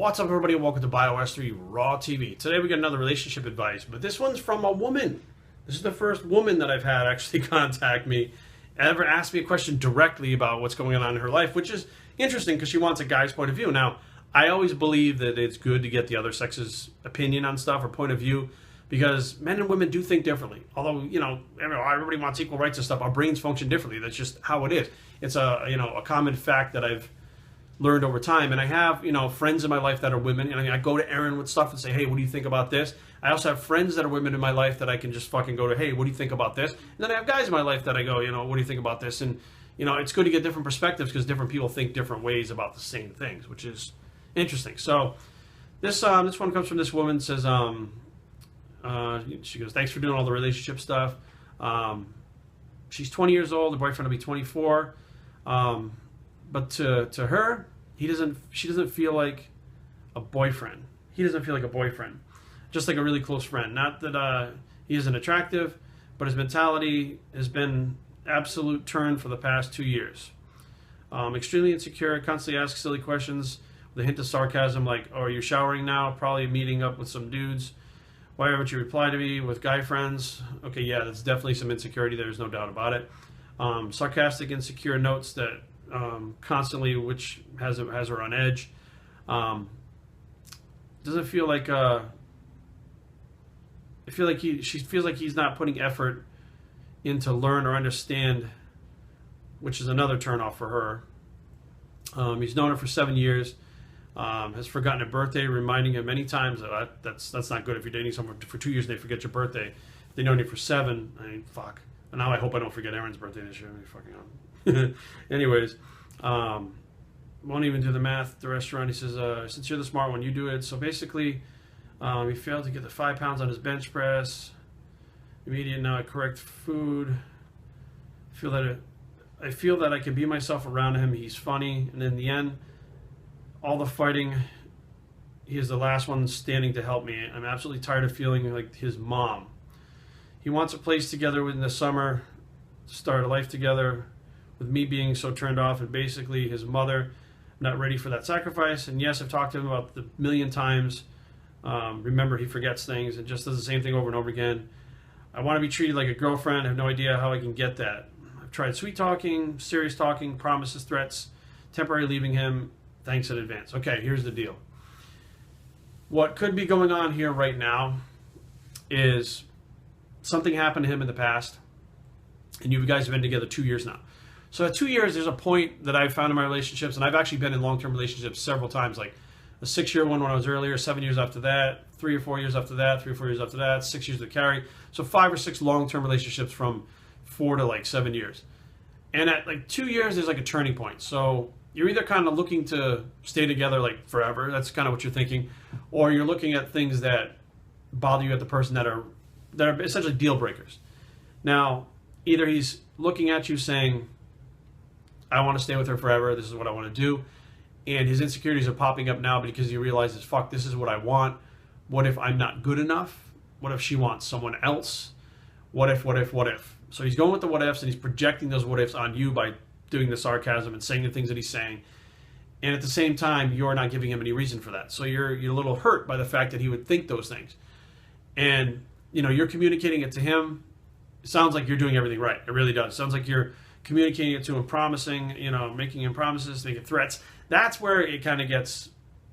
What's up, everybody, and welcome to Bios3 Raw TV. Today we got another relationship advice, but this one's from a woman. This is the first woman that I've had actually contact me, ever ask me a question directly about what's going on in her life, which is interesting because she wants a guy's point of view. Now, I always believe that it's good to get the other sex's opinion on stuff or point of view because men and women do think differently. Although, everybody wants equal rights and stuff, our brains function differently. That's just how it is. It's a common fact that I've learned over time, and I have friends in my life that are women, and I go to Erin with stuff and say, hey, what do you think about this? I also have friends that are women in my life that I can just fucking go to, hey, what do you think about this? And then I have guys in my life that I go, what do you think about this? And it's good to get different perspectives because different people think different ways about the same things, which is interesting. So this one comes from this woman. Says she goes, thanks for doing all the relationship stuff. She's 20 years old, the boyfriend will be 24. But to her, she doesn't feel like a boyfriend. He doesn't feel like a boyfriend. Just like a really close friend. Not that he isn't attractive, but his mentality has been absolute turn for the past 2 years. Extremely insecure, constantly asks silly questions with a hint of sarcasm like, oh, are you showering now? Probably meeting up with some dudes. Why haven't you replied to me with guy friends? Okay, yeah, that's definitely some insecurity. There's no doubt about it. Sarcastic, insecure notes that constantly, which has her on edge. Doesn't feel like she feels like he's not putting effort in to learn or understand, which is another turnoff for her. He's known her for 7 years. Has forgotten her birthday, reminding him many times that that's not good. If you're dating someone for 2 years and they forget your birthday, if they've known you for 7. I mean, fuck. And now I hope I don't forget Erin's birthday this year. I mean, fucking on. Anyways, won't even do the math at the restaurant. He says, since you're the smart one, you do it. So basically, he failed to get the 5 pounds on his bench press. Immediate correct food. I feel that I can be myself around him. He's funny. And in the end, all the fighting, he is the last one standing to help me. I'm absolutely tired of feeling like his mom. He wants a place together in the summer to start a life together, with me being so turned off and basically his mother not ready for that sacrifice. And yes, I've talked to him about the million times. Remember, he forgets things and just does the same thing over and over again. I want to be treated like a girlfriend. I have no idea how I can get that. I've tried sweet talking, serious talking, promises, threats, temporary leaving him. Thanks in advance. Okay, here's the deal. What could be going on here right now is something happened to him in the past, and you guys have been together 2 years now. So at 2 years, there's a point that I've found in my relationships, and I've actually been in long-term relationships several times, like a 6-year one when I was earlier, 7 years after that, 3 or 4 years after that, 3 or 4 years after that, 6 years with Carrie. So 5 or 6 long-term relationships from 4 to like 7 years. And at like 2 years, there's like a turning point. So you're either kind of looking to stay together like forever, that's kind of what you're thinking, or you're looking at things that bother you at the person that are essentially deal breakers. Now, either he's looking at you saying, I want to stay with her forever, this is what I want to do, and his insecurities are popping up now because he realizes, fuck, this is what I want. What if I'm not good enough? What if she wants someone else? What if? So he's going with the what ifs, and he's projecting those what ifs on you by doing the sarcasm and saying the things that he's saying. And at the same time, you're not giving him any reason for that. So you're a little hurt by the fact that he would think those things. And you're communicating it to him. It sounds like you're doing everything right. It really does. It sounds like you're communicating it to him, promising, making him promises, making threats. That's where it kind of gets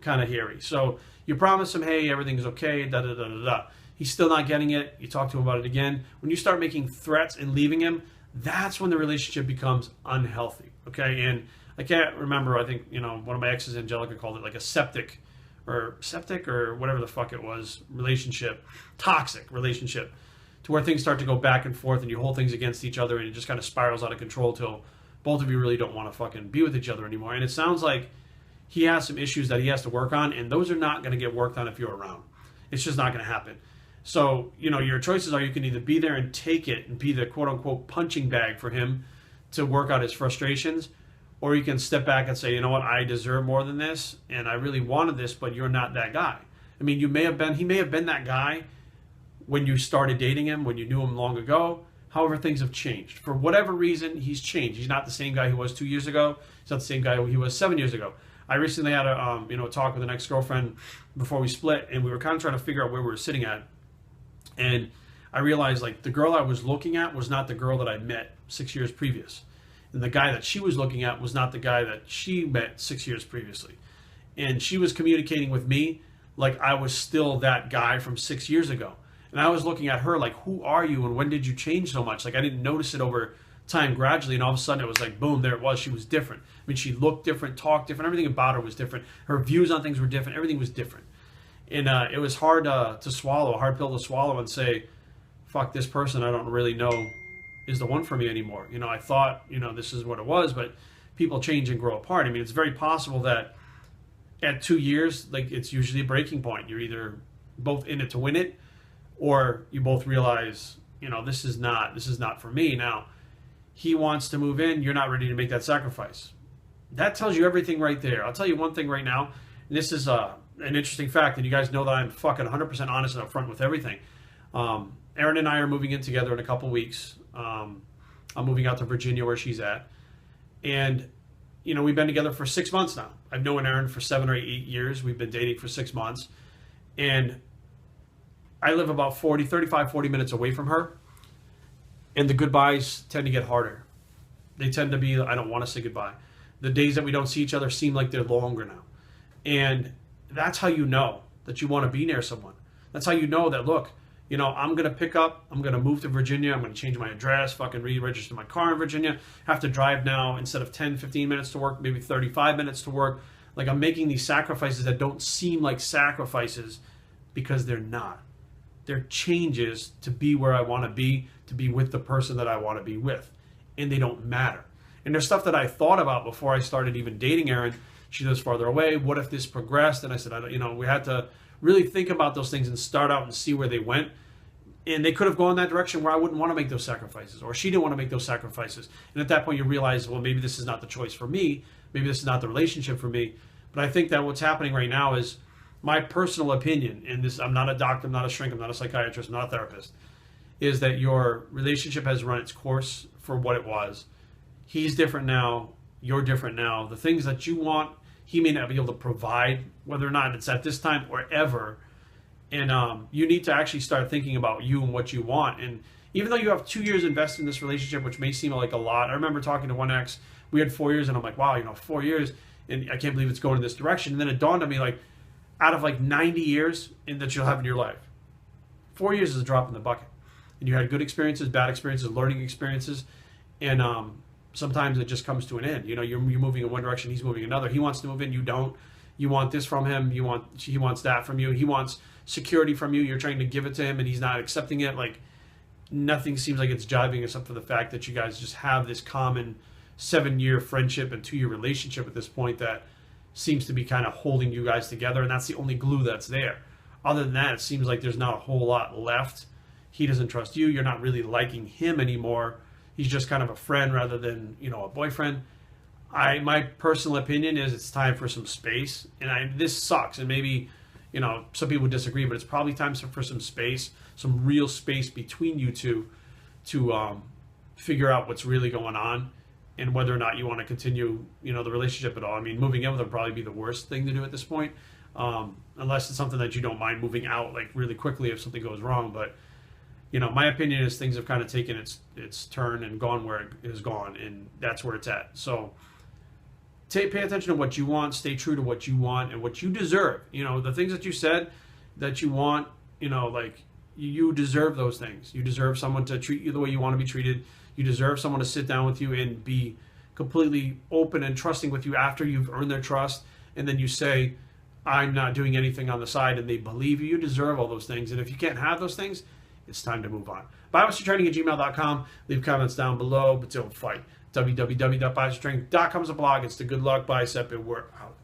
kind of hairy. So you promise him, hey, everything's okay, da-da-da-da-da. He's still not getting it. You talk to him about it again. When you start making threats and leaving him, that's when the relationship becomes unhealthy, okay? And I can't remember, I think, one of my exes, Angelica, called it like a septic or whatever the fuck it was, relationship, toxic relationship, to where things start to go back and forth and you hold things against each other and it just kind of spirals out of control till both of you really don't want to fucking be with each other anymore. And it sounds like he has some issues that he has to work on, and those are not going to get worked on if you're around. It's just not going to happen. So, your choices are you can either be there and take it and be the quote-unquote punching bag for him to work out his frustrations, or you can step back and say, you know what, I deserve more than this, and I really wanted this, but you're not that guy. I mean, he may have been that guy when you started dating him, when you knew him long ago. However, things have changed. For whatever reason, he's changed. He's not the same guy he was 2 years ago. He's not the same guy he was 7 years ago. I recently had a talk with an ex-girlfriend before we split, and we were kind of trying to figure out where we were sitting at. And I realized like the girl I was looking at was not the girl that I met 6 years previous. And the guy that she was looking at was not the guy that she met 6 years previously. And she was communicating with me like I was still that guy from 6 years ago. And I was looking at her like, who are you and when did you change so much? Like I didn't notice it over time gradually, and all of a sudden it was like, boom, there it was. She was different. I mean, she looked different, talked different. Everything about her was different. Her views on things were different. Everything was different. And it was hard to swallow, a hard pill to swallow and say, fuck, this person I don't really know is the one for me anymore. I thought, this is what it was, but people change and grow apart. I mean, it's very possible that at 2 years, like it's usually a breaking point. You're either both in it to win it, or you both realize, this is not for me. Now, he wants to move in, you're not ready to make that sacrifice. That tells you everything right there. I'll tell you one thing right now, and this is an interesting fact, and you guys know that I'm fucking 100% honest and upfront with everything. Erin and I are moving in together in a couple weeks. I'm moving out to Virginia where she's at. And, we've been together for 6 months now. I've known Erin for 7 or 8 years. We've been dating for 6 months. And I live about 40 minutes away from her. And the goodbyes tend to get harder. They tend to be, I don't want to say goodbye. The days that we don't see each other seem like they're longer now. And that's how you know that you want to be near someone. That's how you know that, look, I'm going to pick up, I'm going to move to Virginia, I'm going to change my address, fucking re-register my car in Virginia, have to drive now instead of 10, 15 minutes to work, maybe 35 minutes to work. Like I'm making these sacrifices that don't seem like sacrifices because they're not. They're changes to be where I want to be with the person that I want to be with. And they don't matter. And there's stuff that I thought about before I started even dating Erin. She lives farther away. What if this progressed? And I said, we had to really think about those things and start out and see where they went. And they could have gone that direction where I wouldn't want to make those sacrifices, or she didn't want to make those sacrifices. And at that point you realize, well, maybe this is not the choice for me. Maybe this is not the relationship for me. But I think that what's happening right now is my personal opinion, and this, I'm not a doctor, I'm not a shrink, I'm not a psychiatrist, I'm not a therapist, is that your relationship has run its course for what it was. He's different now, you're different now. The things that you want, he may not be able to provide, whether or not it's at this time or ever. And you need to actually start thinking about you and what you want. And even though you have 2 years invested in this relationship, which may seem like a lot, I remember talking to one ex, we had 4 years, and I'm like, wow, 4 years, and I can't believe it's going in this direction. And then it dawned on me, like, out of like 90 years that you'll have in your life, 4 years is a drop in the bucket. And you had good experiences, bad experiences, learning experiences, and sometimes it just comes to an end. You're moving in one direction, he's moving another. He wants to move in, you don't. You want this from him, he wants that from you. He wants security from you, you're trying to give it to him and he's not accepting it. Like nothing seems like it's jiving, except for the fact that you guys just have this common 7-year friendship and 2-year relationship at this point that seems to be kind of holding you guys together, and that's the only glue that's there. Other than that, it seems like there's not a whole lot left. He doesn't trust you, you're not really liking him anymore. He's just kind of a friend rather than, a boyfriend. My personal opinion is it's time for some space, and this sucks, and maybe, some people disagree, but it's probably time for some space, some real space between you two to figure out what's really going on and whether or not you want to continue, the relationship at all. I mean, moving in with them would probably be the worst thing to do at this point, unless it's something that you don't mind moving out like really quickly if something goes wrong. But my opinion is things have kind of taken its turn and gone where it has gone, and that's where it's at. So pay attention to what you want, stay true to what you want and what you deserve. The things that you said that you want, like you deserve those things. You deserve someone to treat you the way you want to be treated. You deserve someone to sit down with you and be completely open and trusting with you after you've earned their trust. And then you say, I'm not doing anything on the side, and they believe you. You deserve all those things. And if you can't have those things, it's time to move on. Bios3Training@gmail.com. Leave comments down below, but don't fight. www.bios3training.com is a blog. It's the good luck bicep, and we're out.